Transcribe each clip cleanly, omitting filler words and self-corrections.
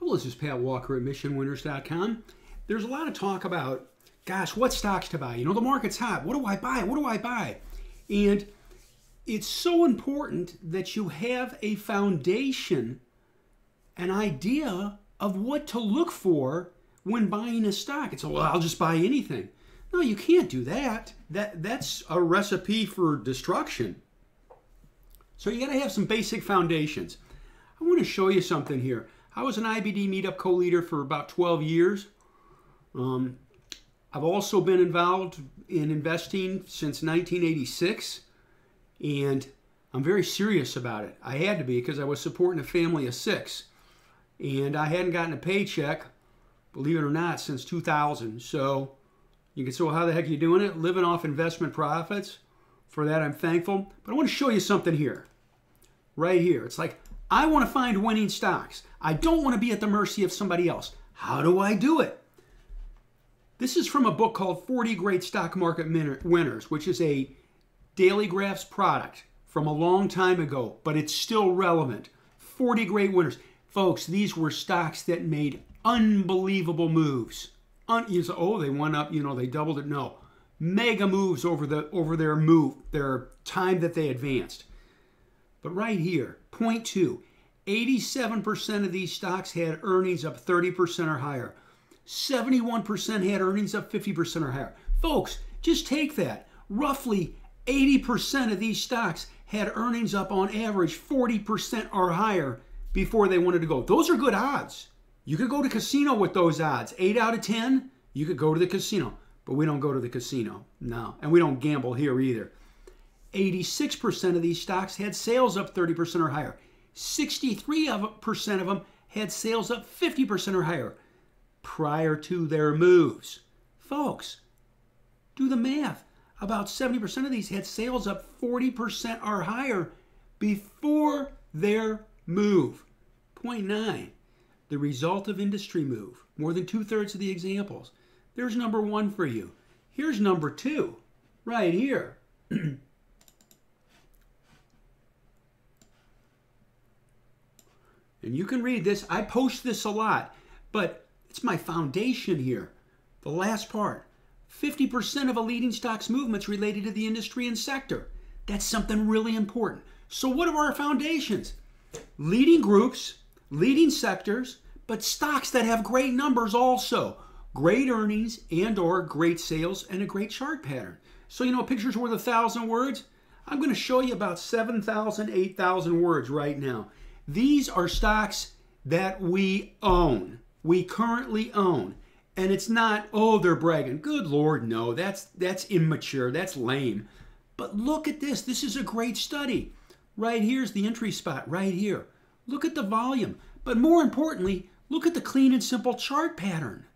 Hello, this is Pat Walker at MissionWinners.com. There's a lot of talk about, gosh, what stocks to buy? You know, the market's hot. What do I buy? What do I buy? And it's so important that you have a foundation, an idea of what to look for when buying a stock. It's, well, I'll just buy anything. No, you can't do that. That's a recipe for destruction. So you got to have some basic foundations. I want to show you something here. I was an IBD meetup co-leader for about 12 years. I've also been involved in investing since 1986, and I'm very serious about it. I had to be because I was supporting a family of 6, and I hadn't gotten a paycheck, believe it or not, since 2000. So you can say, well, how the heck are you doing it? Living off investment profits. For that, I'm thankful. But I want to show you something here. Right here. It's like, I want to find winning stocks. I don't want to be at the mercy of somebody else. How do I do it? This is from a book called 40 Great Stock Market Winners, which is a Daily Graphs product from a long time ago, but it's still relevant. 40 great winners. Folks, these were stocks that made unbelievable moves. You say, oh, they went up, they doubled it. No. Mega moves over their time that they advanced. But right here, point 2, 87% of these stocks had earnings up 30% or higher. 71% had earnings up 50% or higher. Folks, just take that. Roughly 80% of these stocks had earnings up on average 40% or higher before they wanted to go. Those are good odds. You could go to casino with those odds. 8 out of 10, you could go to the casino. But we don't go to the casino. No. And we don't gamble here either. 86% of these stocks had sales up 30% or higher. 63% of them had sales up 50% or higher prior to their moves. Folks, do the math. About 70% of these had sales up 40% or higher before their move. Point 9, the result of industry move. More than 2/3 of the examples. There's number 1 for you. Here's number 2, right here. And you can read this. I post this a lot, but it's my foundation here. The last part. 50% of a leading stock's movements related to the industry and sector. That's something really important. So what are our foundations? Leading groups, leading sectors, but stocks that have great numbers also. Great earnings and or great sales and a great chart pattern. So, a picture's worth 1,000 words. I'm going to show you about 7,000, 8,000 words right now. These are stocks that we own. We currently own. And it's not, oh, they're bragging. Good Lord, no. That's immature. That's lame. But look at this. This is a great study. Right here's the entry spot, right here. Look at the volume. But more importantly, look at the clean and simple chart pattern.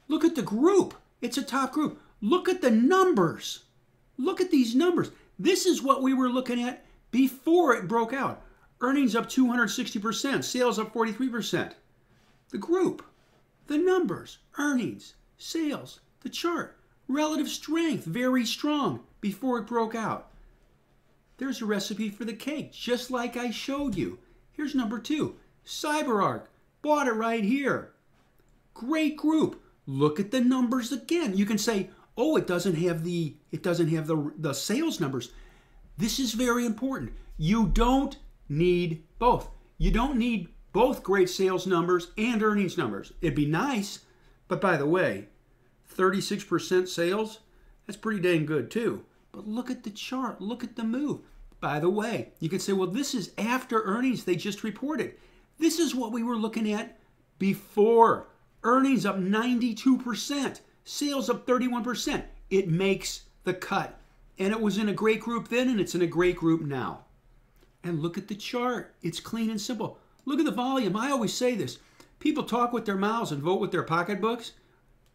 Look at the group. It's a top group. Look at the numbers. Look at these numbers. This is what we were looking at before it broke out. Earnings up 260%, sales up 43%. The group, the numbers, earnings, sales, the chart, relative strength, very strong before it broke out. There's a recipe for the cake, just like I showed you. Here's number 2, CyberArk, bought it right here. Great group. Look at the numbers again. You can say, oh, it doesn't have the sales numbers. This is very important. You don't need both. You don't need both great sales numbers and earnings numbers. It'd be nice, but by the way, 36% sales, that's pretty dang good too. But look at the chart. Look at the move. By the way, you could say, well, this is after earnings they just reported. This is what we were looking at before. Earnings up 92%, sales up 31%. It makes the cut. And it was in a great group then, and it's in a great group now. And look at the chart. It's clean and simple. Look at the volume. I always say this. People talk with their mouths and vote with their pocketbooks.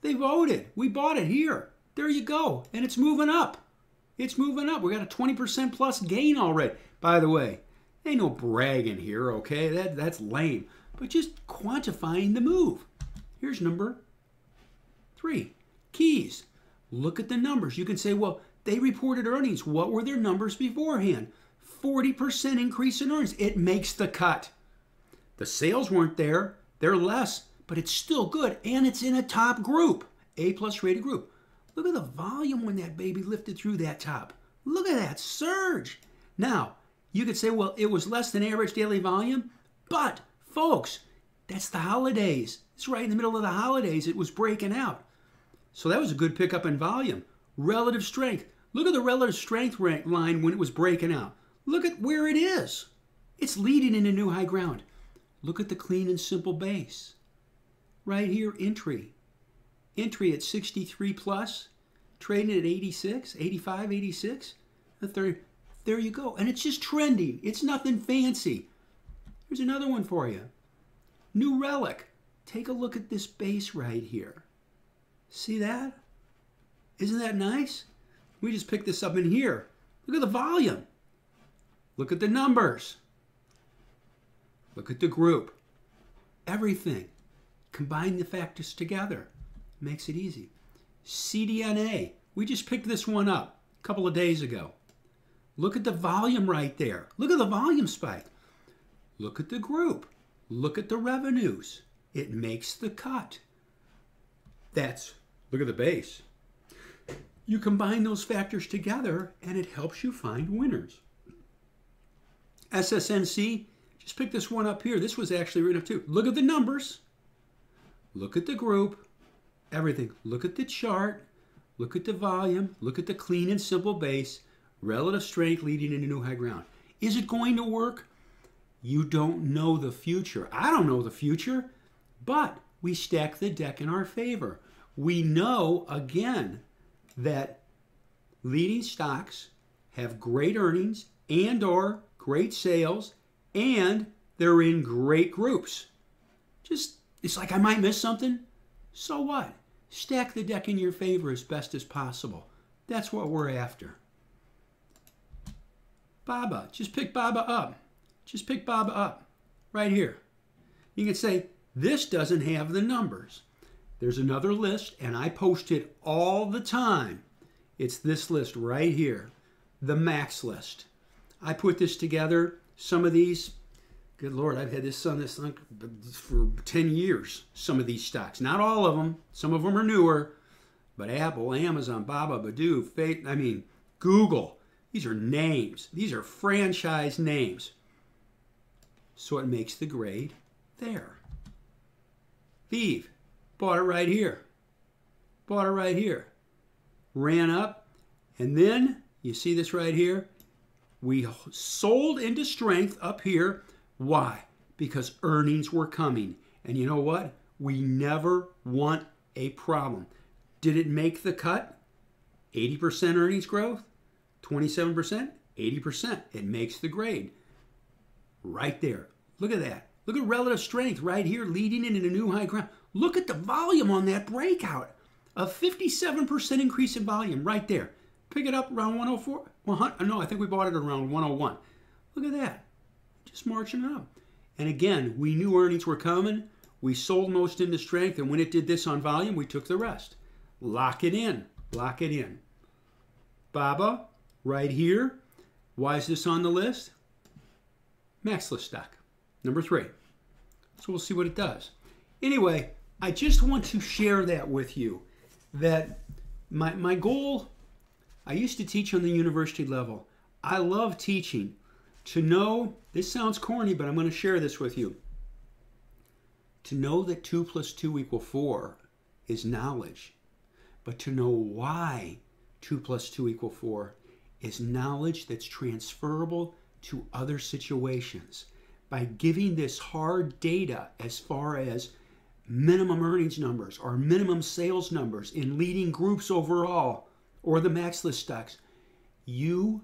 They voted. We bought it here. There you go. And it's moving up. It's moving up. We got a 20% plus gain already. By the way, ain't no bragging here, okay? That's lame. But just quantifying the move. Here's number 3. Keys. Look at the numbers. You can say, well, they reported earnings. What were their numbers beforehand? 40% increase in earnings. It makes the cut. The sales weren't there. They're less, but it's still good, and it's in a top group, A+ rated group. Look at the volume when that baby lifted through that top. Look at that surge. Now, you could say, well, it was less than average daily volume, but folks, that's the holidays. It's right in the middle of the holidays. It was breaking out. So that was a good pickup in volume. Relative strength. Look at the relative strength line when it was breaking out. Look at where it is. It's leading into new high ground. Look at the clean and simple base. Right here, entry. Entry at 63 plus, trading at 86, 85, 86. There you go. And it's just trending. It's nothing fancy. Here's another one for you. New relic. Take a look at this base right here. See that? Isn't that nice? We just picked this up in here. Look at the volume. Look at the numbers. Look at the group. Everything. Combine the factors together. Makes it easy. CDNA. We just picked this one up a couple of days ago. Look at the volume right there. Look at the volume spike. Look at the group. Look at the revenues. It makes the cut. Look at the base. You combine those factors together and it helps you find winners. SSNC, just pick this one up here. This was actually written up too. Look at the numbers. Look at the group. Everything. Look at the chart. Look at the volume. Look at the clean and simple base. Relative strength leading into new high ground. Is it going to work? You don't know the future. I don't know the future, but we stack the deck in our favor. We know, again, that leading stocks have great earnings and or great sales, and they're in great groups. It's like I might miss something. So what? Stack the deck in your favor as best as possible. That's what we're after. BABA. Just pick BABA up. Just pick BABA up. Right here. You can say, this doesn't have the numbers. There's another list, and I post it all the time. It's this list right here. The max list. I put this together. Some of these, good Lord, I've had this on this for 10 years. Some of these stocks. Not all of them. Some of them are newer. But Apple, Amazon, Baba, Baidu, Google. These are names. These are franchise names. So it makes the grade there. Vive. Bought it right here. Bought it right here. Ran up. And then, you see this right here? We sold into strength up here. Why? Because earnings were coming. And you know what? We never want a problem. Did it make the cut? 80% earnings growth? 27%? 80%. It makes the grade. Right there. Look at that. Look at relative strength right here leading into new high ground. Look at the volume on that breakout. A 57% increase in volume right there. Pick it up around 104. No, I think we bought it around 101. Look at that. Just marching up. And again, we knew earnings were coming. We sold most into strength. And when it did this on volume, we took the rest. Lock it in. Lock it in. BABA, right here. Why is this on the list? Max list stock. Number 3. So we'll see what it does. Anyway, I just want to share that with you. That my goal, I used to teach on the university level. I love teaching. To know, this sounds corny, but I'm going to share this with you. To know that 2 + 2 = 4 is knowledge. But to know why 2 + 2 = 4 is knowledge that's transferable to other situations. By giving this hard data as far as minimum earnings numbers or minimum sales numbers in leading groups overall or the max list stocks, you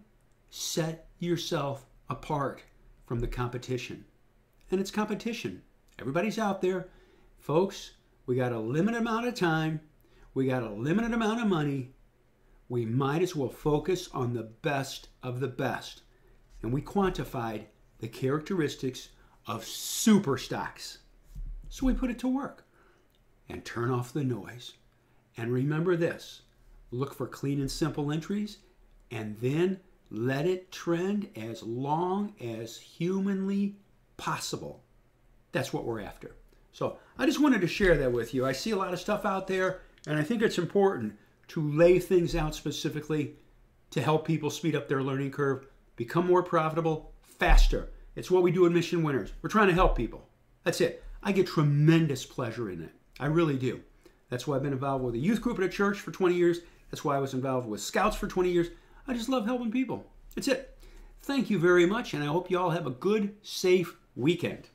set yourself apart from the competition. And it's competition. Everybody's out there. Folks, we got a limited amount of time. We got a limited amount of money. We might as well focus on the best of the best. And we quantified the characteristics of super stocks. So we put it to work. And turn off the noise. And remember this. Look for clean and simple entries. And then let it trend as long as humanly possible. That's what we're after. So I just wanted to share that with you. I see a lot of stuff out there, and I think it's important to lay things out specifically to help people speed up their learning curve, become more profitable, faster. It's what we do in Mission Winners. We're trying to help people. That's it. I get tremendous pleasure in it. I really do. That's why I've been involved with a youth group at a church for 20 years. That's why I was involved with Scouts for 20 years. I just love helping people. That's it. Thank you very much, and I hope you all have a good, safe weekend.